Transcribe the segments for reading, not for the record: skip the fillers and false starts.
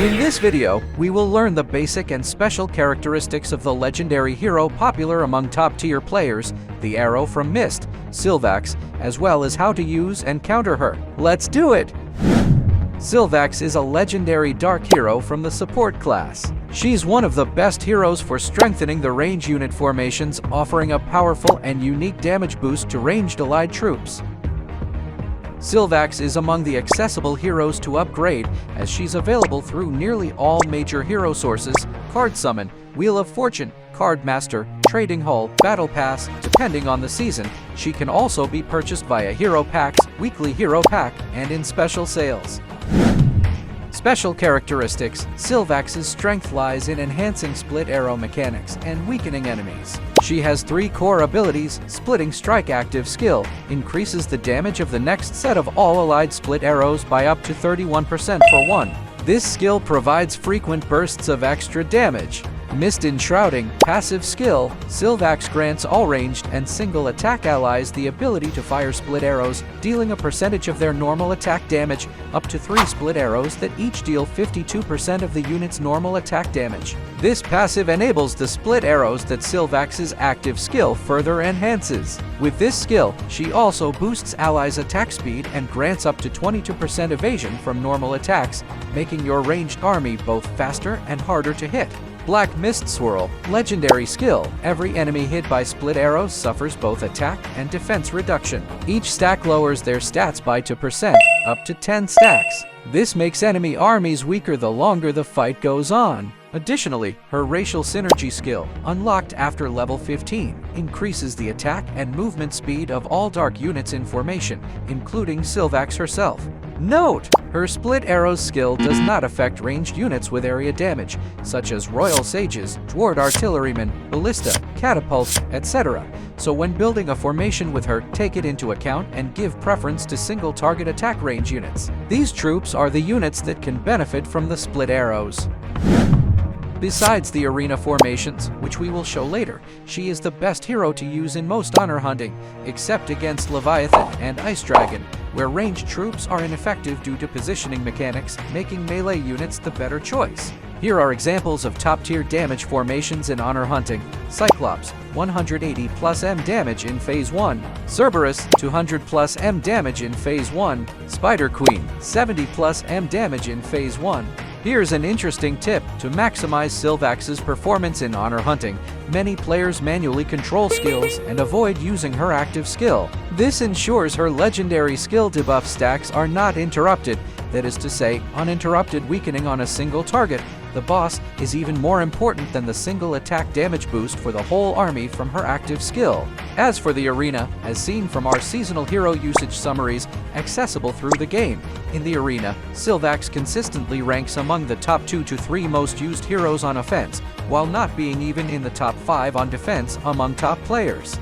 In this video, we will learn the basic and special characteristics of the legendary hero popular among top-tier players, the arrow from Mist, Sylvax, as well as how to use and counter her. Let's do it! Sylvax is a legendary dark hero from the support class. She's one of the best heroes for strengthening the range unit formations, offering a powerful and unique damage boost to ranged allied troops. Sylvax is among the accessible heroes to upgrade, as she's available through nearly all major hero sources: Card Summon, Wheel of Fortune, Card Master, Trading Hall, Battle Pass. Depending on the season, she can also be purchased via Hero Packs, Weekly Hero Pack, and in special sales. Special characteristics: Sylvax's strength lies in enhancing split arrow mechanics and weakening enemies. She has 3 core abilities. Splitting Strike active skill increases the damage of the next set of all allied split arrows by up to 31% for 1. This skill provides frequent bursts of extra damage. Mist Enshrouding passive skill. Sylvax grants all ranged and single attack allies the ability to fire split arrows, dealing a percentage of their normal attack damage, up to 3 split arrows that each deal 52% of the unit's normal attack damage. This passive enables the split arrows that Sylvax's active skill further enhances. With this skill, she also boosts allies' attack speed and grants up to 22% evasion from normal attacks, making your ranged army both faster and harder to hit. Black Mist Swirl legendary skill. Every enemy hit by split arrows suffers both attack and defense reduction. Each stack lowers their stats by 2%, up to 10 stacks. This makes enemy armies weaker the longer the fight goes on. Additionally, her racial synergy skill, unlocked after level 15, increases the attack and movement speed of all dark units in formation, including Sylvax herself. Note: her split arrows skill does not affect ranged units with area damage, such as Royal Sages, Dwarf Artillerymen, Ballista, Catapults, etc. So when building a formation with her, take it into account and give preference to single target attack range units. These troops are the units that can benefit from the split arrows. Besides the arena formations, which we will show later, she is the best hero to use in most honor hunting, except against Leviathan and Ice Dragon, where ranged troops are ineffective due to positioning mechanics, making melee units the better choice. Here are examples of top-tier damage formations in honor hunting: Cyclops, 180 plus M damage in Phase 1, Cerberus, 200 plus M damage in Phase 1, Spider Queen, 70 plus M damage in Phase 1. Here's an interesting tip: to maximize Sylvax's performance in honor hunting, many players manually control skills and avoid using her active skill. This ensures her legendary skill debuff stacks are not interrupted, that is to say, uninterrupted weakening on a single target. The boss is even more important than the single attack damage boost for the whole army from her active skill. As for the arena, as seen from our seasonal hero usage summaries accessible through the game, in the arena, Sylvax consistently ranks among the top 2 to 3 most used heroes on offense, while not being even in the top 5 on defense among top players.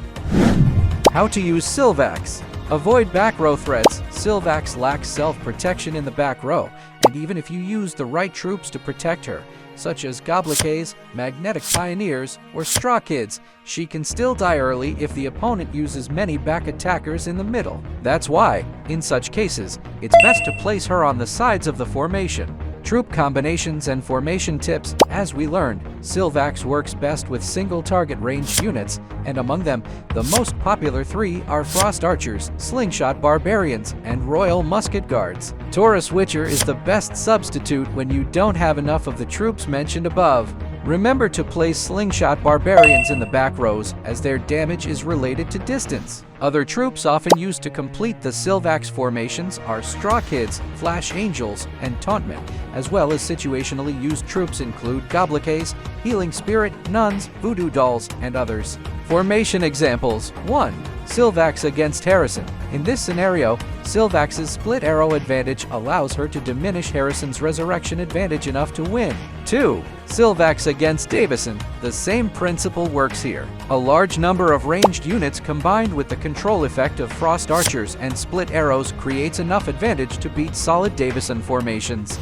How to use Sylvax. Avoid back row threats. Sylvax lacks self-protection in the back row, and even if you use the right troops to protect her, such as Goblicaes, Magnetic Pioneers, or Straw Kids, she can still die early if the opponent uses many back attackers in the middle. That's why, in such cases, it's best to place her on the sides of the formation. Troop combinations and formation tips. As we learned, Sylvax works best with single target ranged units, and among them, the most popular 3 are Frost Archers, Slingshot Barbarians, and Royal Musket Guards. Taurus Witcher is the best substitute when you don't have enough of the troops mentioned above. Remember to place Slingshot Barbarians in the back rows, as their damage is related to distance. Other troops often used to complete the Sylvax formations are Straw Kids, Flash Angels, and Tauntmen, as well as situationally used troops include Goblicaes, Healing Spirit, Nuns, Voodoo Dolls, and others. Formation examples: 1. Sylvax against Harrison. In this scenario, Sylvax's split arrow advantage allows her to diminish Harrison's resurrection advantage enough to win. 2. Sylvax against Davison. The same principle works here. A large number of ranged units combined with the control effect of Frost Archers and split arrows creates enough advantage to beat solid Davison formations.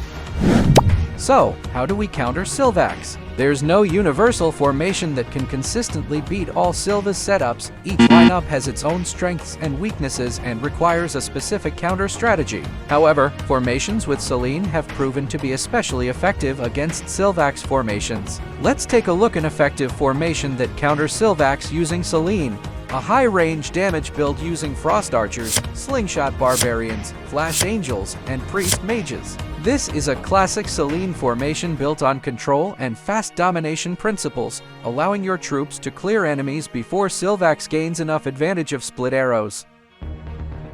So, how do we counter Sylvax? There's no universal formation that can consistently beat all Sylva's setups. Each lineup has its own strengths and weaknesses and requires a specific counter strategy. However, formations with Selene have proven to be especially effective against Sylvax formations. Let's take a look at an effective formation that counters Sylvax using Selene. A high-range damage build using Frost Archers, Slingshot Barbarians, Flash Angels, and Priest Mages. This is a classic Selene formation built on control and fast domination principles, allowing your troops to clear enemies before Silvax gains enough advantage of split arrows.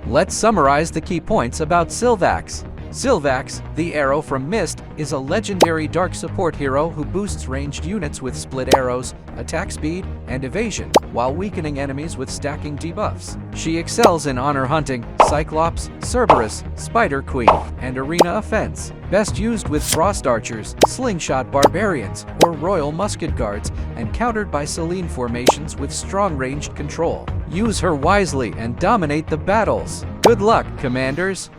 Let's summarize the key points about Silvax. Sylvax, the arrow from Mist, is a legendary dark support hero who boosts ranged units with split arrows, attack speed, and evasion, while weakening enemies with stacking debuffs. She excels in honor hunting, Cyclops, Cerberus, Spider Queen, and arena offense, best used with Frost Archers, Slingshot Barbarians, or Royal Musket Guards, and countered by Selene formations with strong ranged control. Use her wisely and dominate the battles. Good luck, Commanders!